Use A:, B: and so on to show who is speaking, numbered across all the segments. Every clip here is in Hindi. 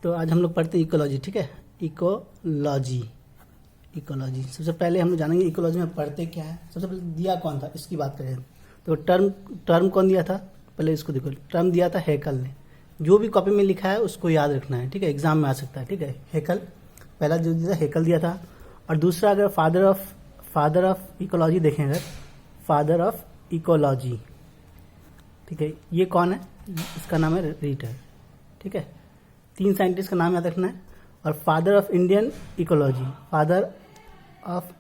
A: तो आज हम लोग पढ़ते हैं इकोलॉजी, ठीक है। इकोलॉजी, इकोलॉजी सबसे पहले हम लोग जानेंगे इकोलॉजी में पढ़ते क्या है। सबसे पहले दिया कौन था इसकी बात करें तो टर्म कौन दिया था, पहले इसको देखो। टर्म दिया था हेकल ने। जो भी कॉपी में लिखा है उसको याद रखना है, ठीक है, एग्जाम में आ सकता है, ठीक है। हेकल पहला जो दिया हेकल दिया था। और दूसरा अगर फादर ऑफ इकोलॉजी देखें, अगर फादर ऑफ इकोलॉजी, ठीक है, ये कौन है, इसका नाम है रीटर, ठीक है। 3 साइंटिस्ट का नाम याद रखना है। और father of Indian ecology, father of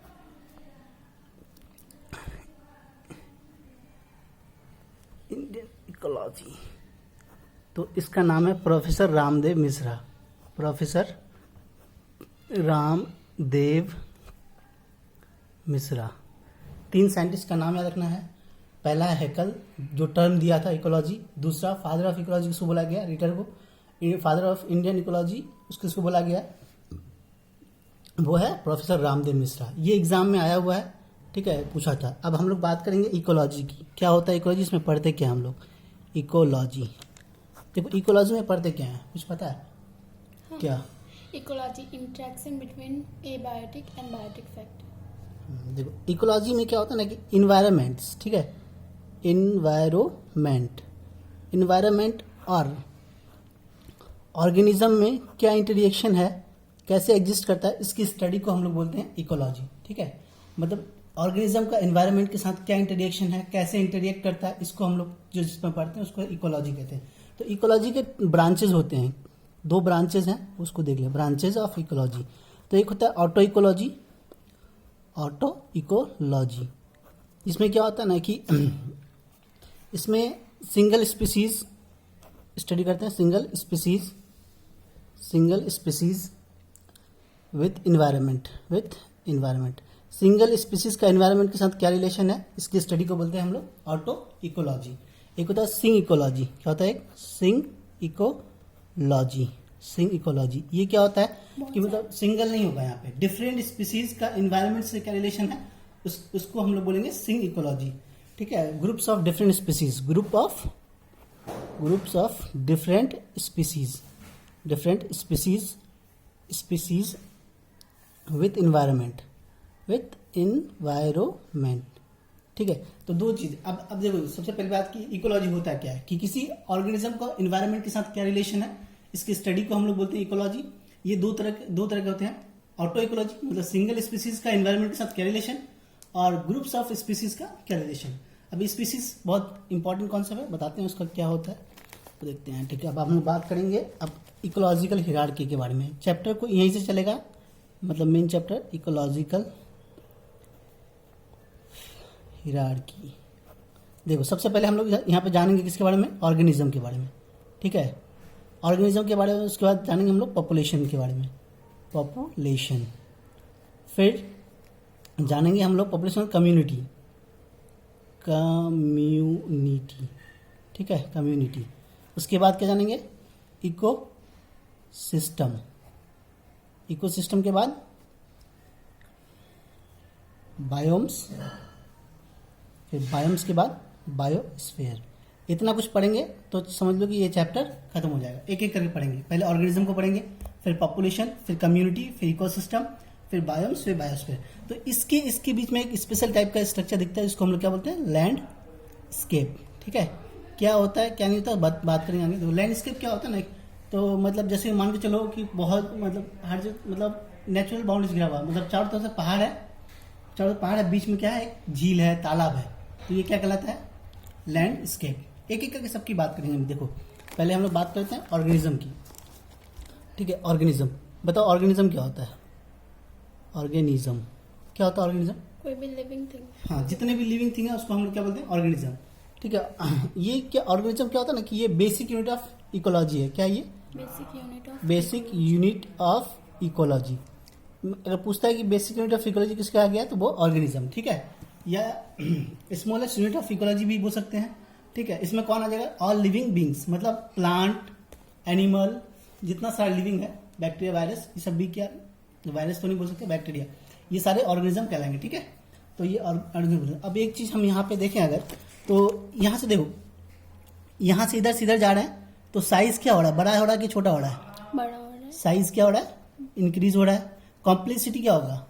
A: Indian ecology, तो इसका नाम है professor Ramdev Mishra. Professor Ramdev Mishra. 3 scientist का नाम याद रखना है। पहला है हेकल, जो टर्म दिया था इकोलॉजी। दूसरा फादर ऑफ इकोलॉजी किसको बोला गया, रीटर को। फादर ऑफ इंडियन इकोलॉजी उसको किसको बोला गया, वो है प्रोफेसर रामदेव मिश्रा। ये एग्जाम में आया हुआ है, ठीक है, पूछा था। अब हम लोग बात करेंगे इकोलॉजी की। क्या होता है इकोलॉजी, इसमें पढ़ते क्या हम लोग, इकोलॉजी। देखो इकोलॉजी में पढ़ते क्या है, कुछ पता है? हाँ। क्या
B: ecology, interaction between abiotic and biotic factor.
A: देखो इकोलॉजी में क्या होता है ना कि इन्वायरमेंट्स, ठीक है, इन्वायरमेंट और ऑर्गेनिज्म में क्या इंटरेक्शन है, कैसे एग्जिस्ट करता है, इसकी स्टडी को हम लोग बोलते हैं इकोलॉजी, ठीक है। मतलब ऑर्गेनिज्म का एनवायरनमेंट के साथ क्या इंटरेक्शन है, कैसे इंटरेक्ट करता है, इसको हम लोग जो जिसमें पढ़ते हैं उसको इकोलॉजी कहते हैं। तो इकोलॉजी के ब्रांचेज होते हैं, 2 ब्रांचेज हैं, उसको देख लें, ब्रांचेज ऑफ इकोलॉजी। तो एक होता है ऑटो इकोलॉजी, इसमें क्या होता है ना कि इसमें सिंगल स्पीसीज स्टडी करते हैं, single species with environment. Single species का इन्वायरमेंट के साथ क्या रिलेशन है, इसकी स्टडी को बोलते हैं हम लोग ऑटो इकोलॉजी। एक होता है सिंग इकोलॉजी। क्या होता है, एक सिंग इकोलॉजी। ये क्या होता है कि मतलब सिंगल नहीं होगा, यहाँ पे डिफरेंट स्पीसीज का इन्वायरमेंट से क्या रिलेशन है, उसको हम लोग बोलेंगे सिंग इकोलॉजी, ठीक है। Groups of different species, groups of different species with environment, ठीक है। तो 2 चीज। अब देखो सबसे पहली बात की इकोलॉजी होता क्या है कि किसी ऑर्गेनिज्म का इन्वायरमेंट के साथ क्या रिलेशन है, इसकी स्टडी को हम लोग बोलते हैं इकोलॉजी। ये दो तरह के होते हैं। ऑटो इकोलॉजी मतलब सिंगल स्पीसीज का इन्वायरमेंट के साथ क्या रिलेशन, और ग्रुप्स ऑफ स्पीसीज का क्या रिलेशन। अब स्पीसीज बहुत इंपॉर्टेंट कॉन्सेप्ट है, बताते हैं उसका क्या होता है, तो देखते हैं, ठीक है। अब हम लोग बात करेंगे अब इकोलॉजिकल हिरार्की के बारे में। चैप्टर को यहीं से चलेगा, मतलब मेन चैप्टर इकोलॉजिकल हिरार्की। देखो सबसे पहले हम लोग यहाँ पे जानेंगे किसके बारे में, ऑर्गेनिज्म के बारे में, ठीक है, ऑर्गेनिज्म के बारे में। उसके बाद जानेंगे हम लोग पॉपुलेशन के बारे में, पॉपुलेशन। फिर जानेंगे हम लोग पॉपुलेशन कम्युनिटी, ठीक है, कम्युनिटी। उसके बाद क्या जानेंगे, इकोसिस्टम के बाद बायोम्स, फिर बायोम्स के बाद बायोस्फीयर। इतना कुछ पढ़ेंगे तो समझ लो कि ये चैप्टर खत्म हो जाएगा। एक एक करके पढ़ेंगे, पहले ऑर्गेनिज्म को पढ़ेंगे, फिर पॉपुलेशन, फिर कम्युनिटी, फिर इकोसिस्टम, फिर बायोम्स, फिर बायोस्फीयर। तो इसके बीच में एक स्पेशल टाइप का स्ट्रक्चर दिखता है, जिसको हम लोग क्या बोलते हैं, लैंडस्केप, ठीक है। क्या होता है क्या नहीं होता बात करेंगे आगे। तो लैंडस्केप क्या होता है ना, तो मतलब जैसे मान के चलो कि बहुत मतलब हर जगह मतलब नेचुरल बाउंड्रीज घिरा हुआ, मतलब चारों तरफ से पहाड़ है, बीच में क्या है, एक झील है, तालाब है, तो ये क्या कहलाता है, लैंडस्केप। एक एक करके सबकी बात करेंगे। देखो पहले हम लोग बात करते हैं ऑर्गेनिज्म की, ठीक है। ऑर्गेनिज्म बताओ, ऑर्गेनिज्म क्या होता है, ऑर्गेनिज्म क्या होता है, ऑर्गेनिज्म
B: कोई भी लिविंग थिंग।
A: हाँ, जितने भी लिविंग थिंग है उसको हम लोग क्या बोलते हैं, ऑर्गेनिज्म, ठीक है। ये क्या ऑर्गेनिज्म क्या होता है ना कि ये बेसिक यूनिट ऑफ इकोलॉजी है। क्या ये बेसिक यूनिट ऑफ इकोलॉजी। अगर पूछता है कि बेसिक यूनिट ऑफ इकोलॉजी किसका आ गया, तो वो ऑर्गेनिज्म, ठीक है, या स्मॉलेस्ट यूनिट ऑफ इकोलॉजी भी बोल सकते हैं, ठीक है। इसमें कौन आ जाएगा, ऑल लिविंग बींग्स, मतलब प्लांट, एनिमल, जितना सारा लिविंग है, बैक्टीरिया, वायरस, ये सब भी, क्या वायरस तो नहीं बोल सकते, बैक्टीरिया, ये सारे ऑर्गेनिज्म कहलाएंगे, ठीक है। तो ये ऑर्गेनिज्म। अब एक चीज हम यहाँ पे देखें अगर, तो यहाँ से देखो, यहाँ से इधर जा रहे हैं तो साइज क्या हो रहा है, बड़ा हो रहा है कि छोटा हो रहा है,
B: बड़ा हो रहा
A: साइज क्या हो रहा है, इंक्रीज हो रहा है। कॉम्प्लेक्सिटी क्या होगा,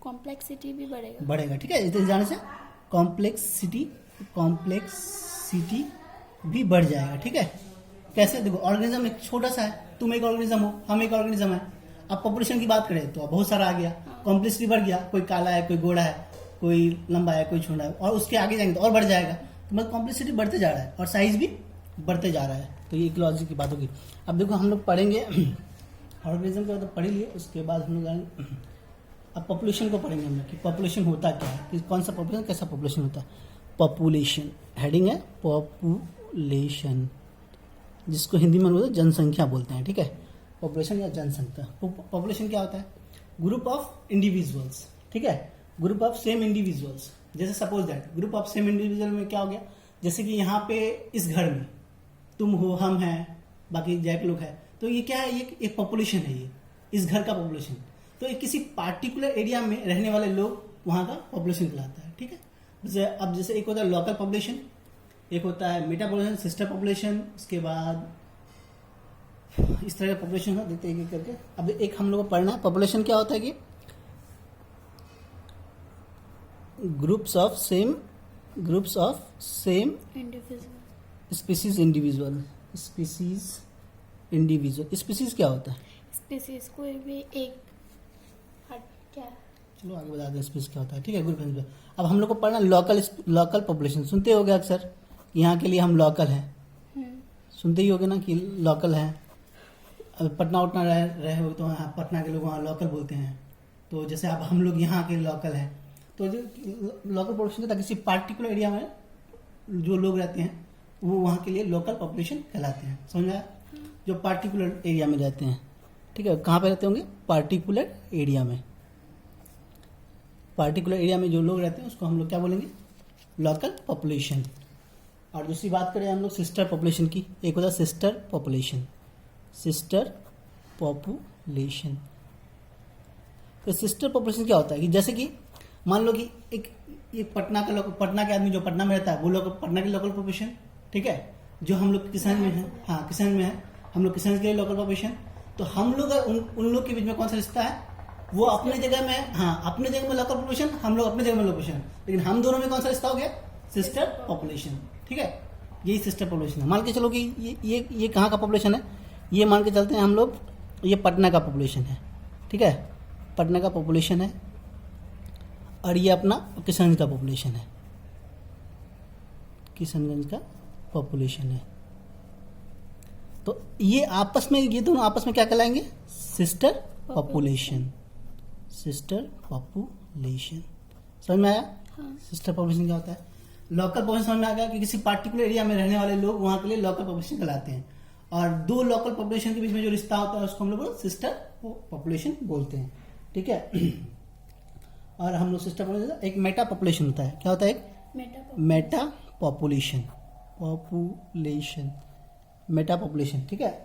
B: कॉम्प्लेक्सिटी भी बढ़ेगा।
A: बढ़ेगा, ठीक है। इतने जाने से कॉम्प्लेक्सिटी भी बढ़ जाएगा, ठीक है। कैसे, देखो ऑर्गेनिज्म एक छोटा सा है, तुम एक ऑर्गेनिज्म हो, हम एक ऑर्गेनिज्म है। अब पॉपुलेशन की बात करें तो अब बहुत सारा आ गया, कॉम्प्लेक्सिटी बढ़ गया, कोई काला है, कोई गोरा है, कोई लंबा है, कोई छोटा है, और उसके आगे जाएंगे तो और बढ़ जाएगा। तो मतलब कॉम्प्लेक्सिटी बढ़ते जा रहा है और साइज भी बढ़ते जा रहा है। तो ये इकोलॉजी की बात होगी। अब देखो हम लोग पढ़ेंगे ऑर्गेनिज्म के बाद पढ़ लिए, उसके बाद हम लोग जाएंगे अब पॉपुलेशन को पढ़ेंगे हम लोग कि पॉपुलेशन होता क्या है, कि कौन सा पॉपुलेशन, कैसा पॉपुलेशन होता है। पॉपुलेशन हेडिंग है, पॉपुलेशन, जिसको हिंदी में बोलते हैं जनसंख्या बोलते हैं, ठीक है। पॉपुलेशन या जनसंख्या। पॉपुलेशन क्या होता है, ग्रुप ऑफ इंडिविजुअल्स, ठीक है, ग्रुप ऑफ सेम इंडिविजुअल्स। जैसे suppose that group of same individual में क्या हो गया, जैसे कि यहाँ पे इस घर में तुम हो, हम हैं, बाकी जैक लोग हैं, तो ये क्या है, ये एक पॉपुलेशन है, ये इस घर का पॉपुलेशन। तो एक किसी पार्टिकुलर एरिया में रहने वाले लोग वहाँ का पॉपुलेशन कहलाता है, ठीक है। जैसे एक होता है लोकल पॉपुलेशन, एक होता है मेटा पॉपुलेशन, सिस्टर पॉपुलेशन, उसके बाद इस तरह का पॉपुलेशन है, देखते हैं एक करके। अब एक हम लोग को पढ़ना है पॉपुलेशन क्या होता है कि groups of same
B: individual
A: species individual. Species क्या होता है,
B: स्पीसीज कोई भी एक क्या,
A: चलो आगे बता दें स्पीसीज क्या होता है, ठीक है। ग्रुप। अब हम लोग को पढ़ना लोकल पॉपुलेशन। सुनते होगे अक्सर, यहाँ के लिए हम लोकल हैं, सुनते ही होगे ना कि लोकल है। अब पटना उटना रहे हो तो हाँ, पटना के लोग वहाँ लोकल बोलते हैं। तो जैसे अब हम लोग यहाँ के लोकल हैं, तो जो लोकल पॉपुलेशन था, किसी पार्टिकुलर एरिया में जो लोग रहते हैं वो वहाँ के लिए लोकल पॉपुलेशन कहलाते हैं, समझ में आया। जो पार्टिकुलर एरिया में रहते हैं, ठीक है। कहाँ पे रहते होंगे, पार्टिकुलर एरिया में। पार्टिकुलर एरिया में जो लोग रहते हैं उसको हम लोग क्या बोलेंगे, लोकल पॉपुलेशन। और दूसरी बात करें हम लोग सिस्टर पॉपुलेशन की, एक होता है सिस्टर पॉपुलेशन। तो सिस्टर पॉपुलेशन क्या होता है कि जैसे कि मान लो कि एक पटना के आदमी जो पटना में रहता है वो पटना की लोकल पॉपुलेशन, ठीक है। जो हम लोग किसान में है, हाँ किसान में है, हम लोग किसान के लिए लोकल पॉपुलेशन। तो हम लोग उन लोग के बीच में कौन सा रिश्ता है, वो अपने जगह में, हाँ अपने जगह में लोकल पॉपुलेशन, हम लोग अपने जगह में लोकेशन, लेकिन हम दोनों में कौन सा रिश्ता हो गया, सिस्टर पॉपुलेशन, ठीक है। यही सिस्टर पॉपुलेशन है। मान के चलो कि ये कहाँ का पॉपुलेशन है, ये मान के चलते हैं हम लोग, ये पटना का पॉपुलेशन है, ठीक है, पटना का पॉपुलेशन है। और ये अपना किशनगंज का पॉपुलेशन है, किशनगंज का पॉपुलेशन है। तो ये दोनों आपस में क्या कहलाएंगे, सिस्टर पॉपुलेशन। समझ में आया,
B: हाँ।
A: सिस्टर पॉपुलेशन क्या होता है। लोकल पॉपुलेशन समझ में आ गया कि किसी पार्टिकुलर एरिया में रहने वाले लोग वहां के लिए लोकल पॉपुलेशन कहलाते हैं। और दो लोकल पॉपुलेशन के बीच में जो रिश्ता होता है उसको हम लोग सिस्टर पॉपुलेशन बोलते हैं, ठीक है। और हम लोग सिस्टर पॉपुलेशन, एक मेटा पॉपुलेशन होता है। क्या होता है, एक मेटा पॉपुलेशन, मेटा पॉपुलेशन, ठीक है।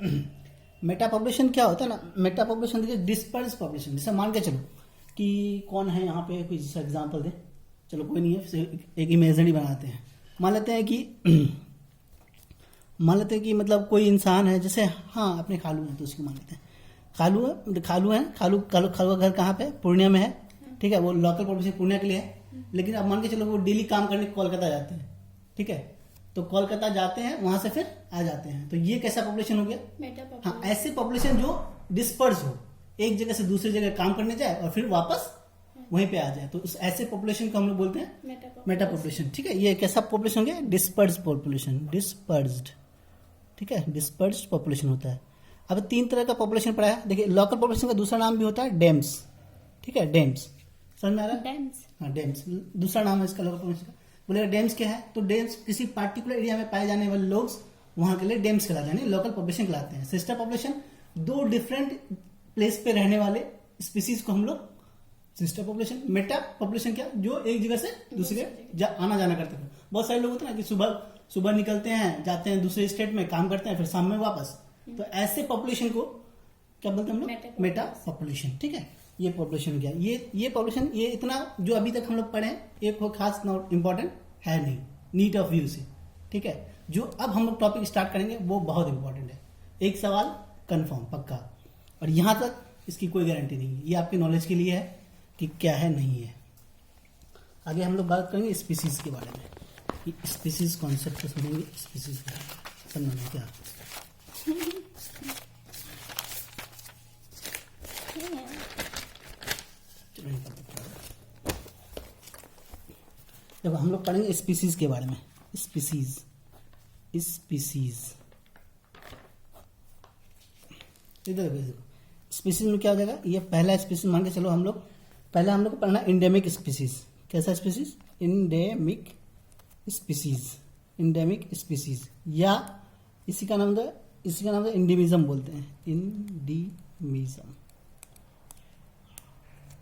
A: मेटा पॉपुलेशन क्या होता है ना, मेटा पॉपुलेशन देखिए डिस्पर्स पॉपुलेशन। जैसे मान के चलो कि कौन है यहाँ पे, कोई जैसा एग्जाम्पल दे, चलो कोई नहीं है, एक इमेजिनरी बनाते हैं। मान लेते हैं कि मतलब कोई इंसान है, जैसे हाँ अपने खालू हैं तो उसको मान लेते हैं। खालू का घर कहाँ पे, पूर्णिया में है, ठीक है। वो लोकल पॉपुलेशन पूर्णिया के लिए है, लेकिन अब मान के चलो वो डेली काम करने कोलकाता जाते हैं, ठीक है। तो कोलकाता जाते हैं, वहां से फिर आ जाते हैं, तो ये कैसा पॉपुलेशन हो गया, हाँ ऐसे पॉपुलेशन जो डिस्पर्स हो, एक जगह से दूसरी जगह काम करने जाए और फिर वापस वहीं पे आ जाए, तो उस ऐसे पॉपुलेशन को हम लोग बोलते हैं मेटा पॉपुलेशन, ठीक है। ये कैसा पॉपुलेशन हो गया, डिस्पर्स्ड पॉपुलेशन, ठीक है, डिस्पर्स्ड पॉपुलेशन होता है। अब 3 तरह का पॉपुलेशन पढ़ा है, देखिए लोकल पॉपुलेशन का दूसरा नाम भी होता है डेम्स, ठीक है, डेम्स, समझ में आ रहा है, हाँ डेम्स दूसरा नाम है इसका लोकल पॉपुलेशन का। बोलेगा डेम्स क्या है, तो डेम्स किसी पार्टिकुलर एरिया में पाए जाने वाले लोग वहां के लिए डेम्स कहलाते हैं, लोकल पॉपुलेशन कहलाते हैं। सिस्टर पॉपुलेशन, 2 डिफरेंट प्लेस पे रहने वाले स्पीसीज को हम लोग सिस्टर पॉपुलेशन। मेटा पॉपुलेशन क्या, जो एक जगह से दूसरे आना जाना करते हैं। बहुत सारे लोग होते हैं ना कि सुबह निकलते हैं, जाते हैं दूसरे स्टेट में काम करते हैं, फिर शाम में वापस, तो ऐसे पॉपुलेशन को क्या बोलते हैं हम लोग, मेटा पॉपुलेशन, ठीक है। ये पॉपुलेशन क्या, ये पॉपुलेशन, ये इतना जो अभी तक हम लोग पढ़े एक वो खास इंपॉर्टेंट है नहीं, नीट ऑफ व्यू से, ठीक है। जो अब हम लोग टॉपिक स्टार्ट करेंगे वो बहुत इंपॉर्टेंट है। एक सवाल कंफर्म पक्का, और यहाँ तक इसकी कोई गारंटी नहीं है, ये आपके नॉलेज के लिए है कि क्या है नहीं है। आगे हम लोग बात करेंगे स्पीसीज के बारे में, स्पीसीज कॉन्सेप्ट को समझेंगे, स्पीसीज समझना क्या। जब हम लोग पढ़ेंगे स्पीसीज के बारे में, स्पीसीज स्पीसीज इधर देखो, स्पीसीज में क्या हो जाएगा, ये पहला स्पीसीज मान के चलो हम लोग, पहले हम लोग को पढ़ना इंडेमिक स्पीसीज। कैसा species? Endemic species, endemic species, या इसी का नाम था इंडिमिज्म बोलते हैं, इंडिमिज्म,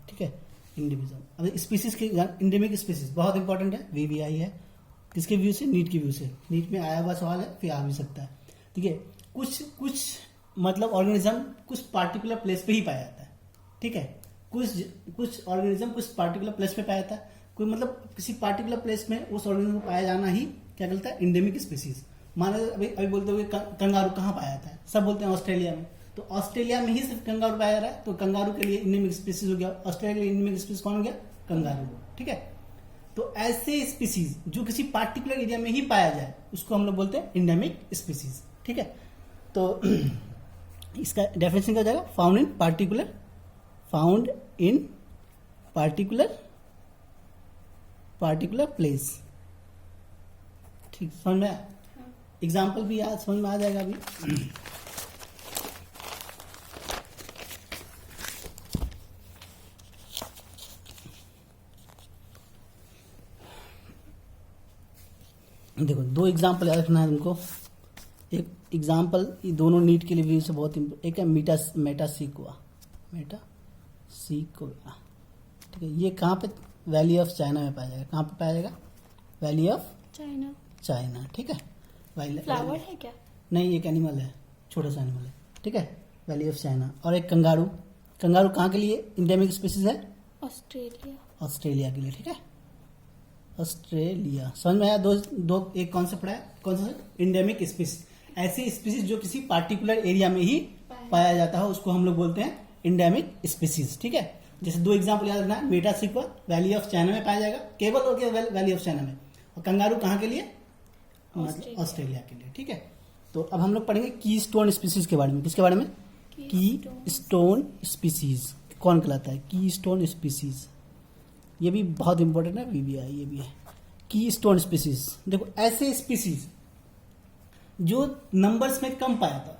A: ठीक है, इंडिमिज्म। अब स्पीसीज के इंडेमिक स्पीसीज बहुत इंपॉर्टेंट है, वीवीआई है, किसके व्यू से? नीट के व्यू से, नीट में आया हुआ सवाल है, फिर आ भी सकता है, ठीक है। कुछ मतलब ऑर्गेनिज्म कुछ पार्टिकुलर प्लेस पे ही पाया जाता है, ठीक है, कुछ ऑर्गेनिज्म कुछ पार्टिकुलर प्लेस पे पाया जाता है, कोई मतलब किसी पार्टिकुलर प्लेस में उस ऑर्गेनिज्म को पाया जाना ही क्या कहता है? Endemic species. मान लो अभी बोलते हुए कंगारू कहाँ पाया जाता है? सब बोलते हैं ऑस्ट्रेलिया में, तो ऑस्ट्रेलिया में ही सिर्फ कंगारू पाया जा रहा है, तो कंगारू के लिए इंडेमिक स्पीसीज हो गया। ऑस्ट्रेलिया के लिए इंडेमिक स्पीसीज कौन हो गया? कंगारू, ठीक है। तो ऐसे स्पीसीज जो किसी पार्टिकुलर एरिया में ही पाया जाए उसको हम लोग बोलते हैं इंडेमिक स्पीसीज, ठीक है। तो इसका डेफिनेशन क्या हो जाएगा? फाउंड इन पार्टिकुलर प्लेस, ठीक, समझ में? एग्जाम्पल भी आज समझ में आ जाएगा अभी। देखो दो एग्जाम्पल याद रखना है तुमको। एक एग्जाम्पल, ये दोनों नीट के लिए भी से बहुत एक है मेटासिक्वा, ठीक है। ये कहाँ पे? वैली ऑफ चाइना में पाया जाएगा। कहाँ पे पाया जाएगा? वैली ऑफ चाइना, ठीक है।
B: फ्लावर है क्या?
A: नहीं, एक एनिमल है, छोटा सा एनिमल है, ठीक है, वैली ऑफ चाइना। और एक कंगारू कहाँ के लिए इंडेमिक स्पीसीज है? ऑस्ट्रेलिया के लिए, ठीक है, ऑस्ट्रेलिया। समझ में आया? दो एक कॉन्सेप्ट पढ़ा है, कौन सा? इंडेमिक स्पीसीज, ऐसी स्पीसीज जो किसी पार्टिकुलर एरिया में ही पाया जाता है उसको हम लोग बोलते हैं इंडेमिक स्पीसीज, ठीक है। जैसे दो एग्जाम्पल याद रखना है, मेटासिक्वा वैली ऑफ चाइना में पाया जाएगा, केवल और केवल वैली ऑफ चाइना में, और कंगारू कहाँ के लिए? ऑस्ट्रेलिया के लिए, ठीक है। तो अब हम लोग पढ़ेंगे की स्टोन स्पीसीज के बारे में। किसके बारे में? की स्टोन स्पीसीज कौन कहलाता है? की स्टोन स्पीसीज, ये भी बहुत इंपॉर्टेंट है, वीवीआई ये भी है। की स्टोन स्पीसीज, देखो ऐसे स्पीसीज जो नंबर्स में कम पाया था,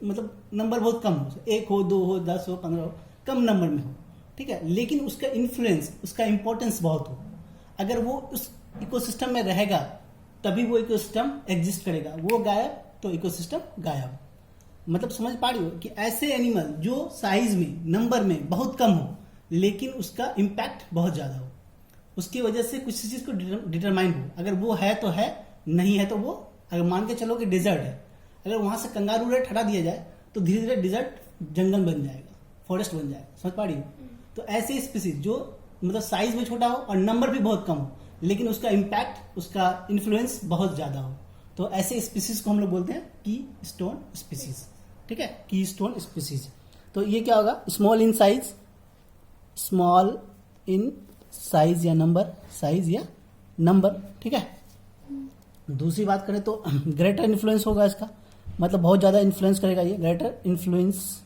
A: मतलब नंबर बहुत कम हो, 1 हो, 2 हो, 10 हो, 15 हो, कम नंबर में हो, ठीक है, लेकिन उसका इन्फ्लुएंस, उसका इंपॉर्टेंस बहुत हो। अगर वो उस इकोसिस्टम में रहेगा तभी वो इकोसिस्टम एग्जिस्ट करेगा, वो गायब तो इकोसिस्टम गायब। मतलब समझ पा रही हो कि ऐसे एनिमल जो साइज में, नंबर में बहुत कम हो लेकिन उसका इम्पैक्ट बहुत ज्यादा हो, उसकी वजह से कुछ चीज को डिटरमाइन हो। अगर वो है तो है, नहीं है तो वो, अगर मान के चलो कि डेजर्ट है, अगर वहां से कंगारू रेट हटा दिया जाए तो धीरे धीरे डेजर्ट जंगल बन जाएगा, फॉरेस्ट बन जाएगा, समझ पा रही हो? तो ऐसे स्पीसीज जो मतलब साइज में छोटा हो और नंबर भी बहुत कम हो लेकिन उसका इम्पैक्ट, उसका इन्फ्लुएंस बहुत ज्यादा हो, तो ऐसे स्पीसीज को हम लोग बोलते हैं की स्टोन स्पीसीज, ठीक है, की स्टोन स्पीसीज। तो ये क्या होगा? स्मॉल इन साइज या नंबर, ठीक है। दूसरी बात करें तो ग्रेटर इन्फ्लुएंस होगा इसका, मतलब बहुत ज्यादा इन्फ्लुएंस करेगा, ये ग्रेटर इन्फ्लुएंस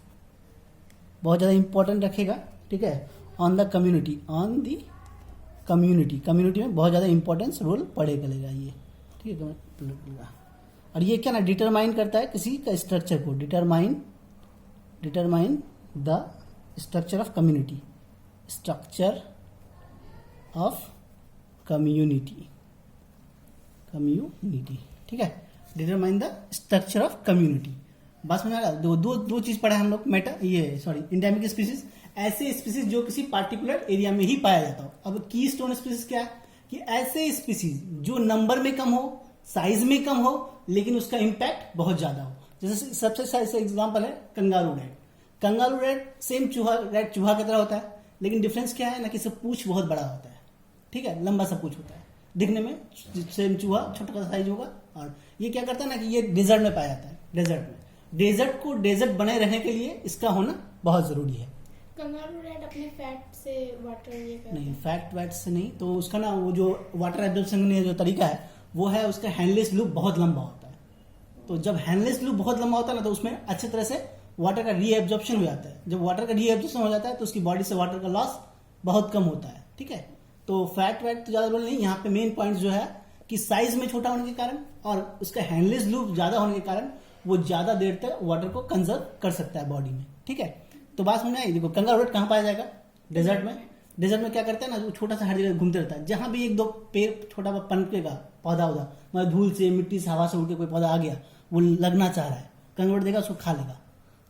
A: बहुत ज्यादा इंपॉर्टेंट रखेगा, ठीक है, ऑन द कम्युनिटी में बहुत ज्यादा इंपॉर्टेंस रोल करेगा ये, ठीक है। और ये क्या ना, डिटरमाइन करता है किसी का स्ट्रक्चर को, determine the structure of community, ठीक है, determine the structure of community. बात समझ आ रहा? दो चीज पढ़ा है हम लोग, इंडेमिक स्पीसीज, ऐसे स्पीसीज जो किसी पार्टिकुलर एरिया में ही पाया जाता हो। अब की स्टोन स्पीसीज क्या है? कि ऐसे स्पीसीज जो नंबर में कम हो, साइज में कम हो, लेकिन उसका इम्पैक्ट बहुत ज्यादा हो। जैसे सबसे सही एग्जांपल है कंगारू रेट सेम चूहा की तरह होता है, लेकिन डिफरेंस क्या है ना, कि पूंछ बहुत बड़ा होता है, ठीक है, लंबा सा पूंछ होता है, दिखने में सेम चूहा छोटा सा साइज होगा। और ये क्या करता है ना कि ये डेजर्ट में पाया जाता है, डेजर्ट में, डेजर्ट को डेजर्ट बने रहने के लिए इसका होना बहुत जरूरी है।
B: कंगारू रैट अपने फैट से वाटर ये करता
A: नहीं,
B: है।
A: फैट वैट से नहीं, तो उसका ना वो जो वाटर एब्जॉर्प्शन का जो तरीका है वो है उसका हैंडलेस लूप बहुत लंबा होता है। तो जब हैंडलेस लूप बहुत लंबा होता है ना तो उसमें अच्छी तरह से वाटर का रीएब्जॉर्प्शन हो जाता है। जब वाटर का रीएब्जॉर्प्शन हो जाता है तो उसकी बॉडी से वाटर का लॉस बहुत कम होता है। ठीक है, तो फैट वैट तो ज्यादा रोल नहीं, यहाँ पे मेन पॉइंट जो है कि साइज में छोटा होने के कारण और उसका हैंडलेस लूप ज्यादा होने के कारण वो ज्यादा देर तक वाटर को कंजर्व कर सकता है बॉडी में। ठीक है, तो बात समझ में आई। देखो कंगारू रैट कहाँ पाया जाएगा? डेजर्ट में। डेजर्ट में क्या करता है ना, वो छोटा सा हर जगह घूमते रहता है। जहां भी एक दो पेड़ छोटा पनपेगा पौधा उधा, मतलब धूल से मिट्टी से हवा से उड़ के कोई पौधा आ गया, वो लगना चाह रहा है, कंगारू देगा उसको खा लेगा।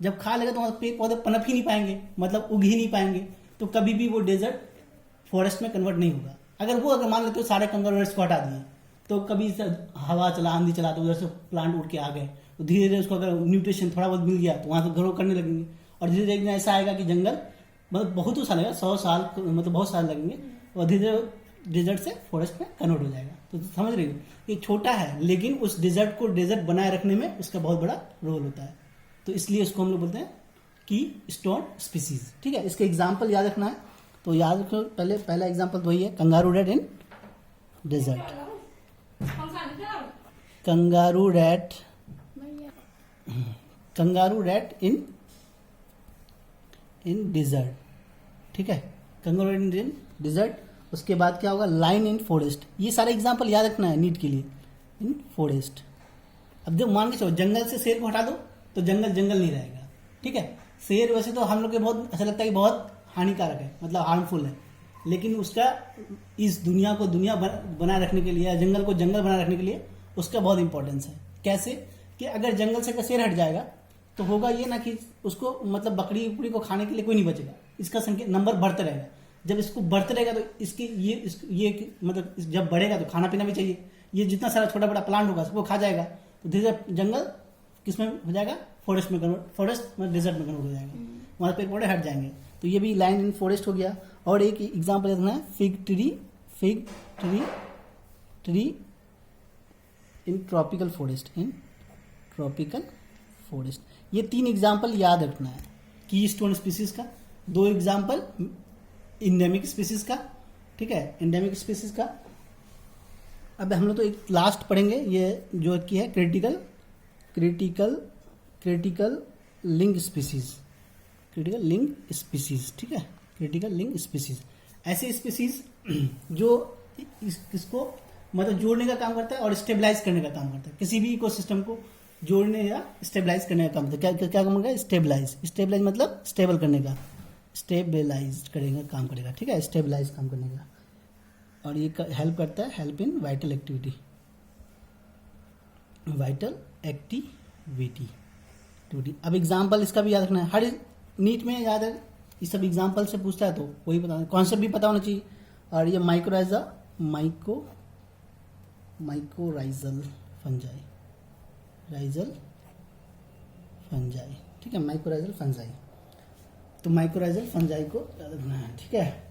A: जब खा लेगा तो वहां पेड़ पौधे पनप ही नहीं पाएंगे, मतलब उग ही नहीं पाएंगे, तो कभी भी वो डेजर्ट फॉरेस्ट में कन्वर्ट नहीं होगा। अगर मान लेते हो सारे कंगारू रैट्स को हटा दिए तो कभी से हवा चला आंधी चला तो उधर से प्लांट उड़ के आ गए, तो धीरे धीरे उसको अगर न्यूट्रिशन थोड़ा बहुत मिल गया तो वहां से ग्रो करने लगेंगे। और धीरे धीरे ऐसा आएगा कि जंगल मतलब बहुत साल लगेगा, 100 साल मतलब बहुत साल लगेंगे, और धीरे धीरे डेजर्ट से फॉरेस्ट में कन्वर्ट हो जाएगा। तो समझ रही हो, ये छोटा है लेकिन उस डेजर्ट को डेजर्ट बनाए रखने में उसका बहुत बड़ा रोल होता है। तो इसलिए उसको हम लोग बोलते हैं की स्टोन स्पीसीज। ठीक है, इसके एग्जाम्पल याद रखना है, तो याद रखो पहला एग्जाम्पल तो वही है, kangaroo rat in desert. Kangaroo rat in desert. ठीक है, कंगारू रैट इन डिजर्ट। उसके बाद क्या होगा? Line in forest. ये सारे एग्जाम्पल याद रखना है नीट के लिए, इन फॉरेस्ट। अब जब मान के चलो जंगल से शेर को हटा दो तो जंगल नहीं रहेगा। ठीक है, शेर वैसे तो हम लोग के बहुत ऐसा लगता है कि बहुत हानिकारक है, मतलब हार्मफुल है, लेकिन उसका इस दुनिया को दुनिया बनाए रखने के लिए या जंगल को जंगल बनाए रखने के लिए उसका बहुत इंपॉर्टेंस है। कैसे कि अगर जंगल से शेर हट जाएगा तो होगा ये ना कि उसको मतलब बकरी उपड़ी को खाने के लिए कोई नहीं बचेगा, इसका संख्या नंबर बढ़ते रहेगा। जब इसको बढ़ते रहेगा तो इसके ये मतलब जब बढ़ेगा तो खाना पीना भी चाहिए, ये जितना सारा छोटा बड़ा प्लांट होगा सबको खा जाएगा, तो धीरे धीरे जंगल किस में हो जाएगा? फॉरेस्ट में कन्वर्ट, फॉरेस्ट में डेजर्ट में कन्वर्ट हो जाएगा, वहां पेड़ पौधे हट जाएंगे। तो ये भी लाइन इन फॉरेस्ट हो गया। और एक एग्जाम्पल देना है, fig tree in tropical forest. ये 3 एग्जाम्पल याद रखना है, की स्टोन स्पीसीज का, 2 एग्जाम्पल इंडेमिक स्पीसीज का। ठीक है, इंडेमिक स्पीसीज का। अब हम लोग तो एक लास्ट पढ़ेंगे, ये जो की है क्रिटिकल लिंक स्पीसीज। ठीक है, क्रिटिकल लिंक स्पीसीज ऐसे स्पीसीज जो इसको मतलब जोड़ने का काम करता है और स्टेबलाइज करने का काम करता है। किसी भी इकोसिस्टम को जोड़ने या स्टेबलाइज करने का काम करता है। क्या काम करेगा? स्टेबलाइज मतलब स्टेबल करने का, स्टेबलाइज करेगा काम करेगा। ठीक है, स्टेबलाइज काम करने का। और ये हेल्प करता है, हेल्प इन वाइटल एक्टिविटी। अब एग्जाम्पल इसका भी याद रखना है, हर नीट में याद है, ये सब एग्जाम्पल से पूछता है तो वही पता, कॉन्सेप्ट भी पता होना चाहिए। और ये माइकोराइजल फंजाई। ठीक है, माइकोराइजल फंजाई, तो माइकोराइजल फंजाई को याद रखना है। ठीक है।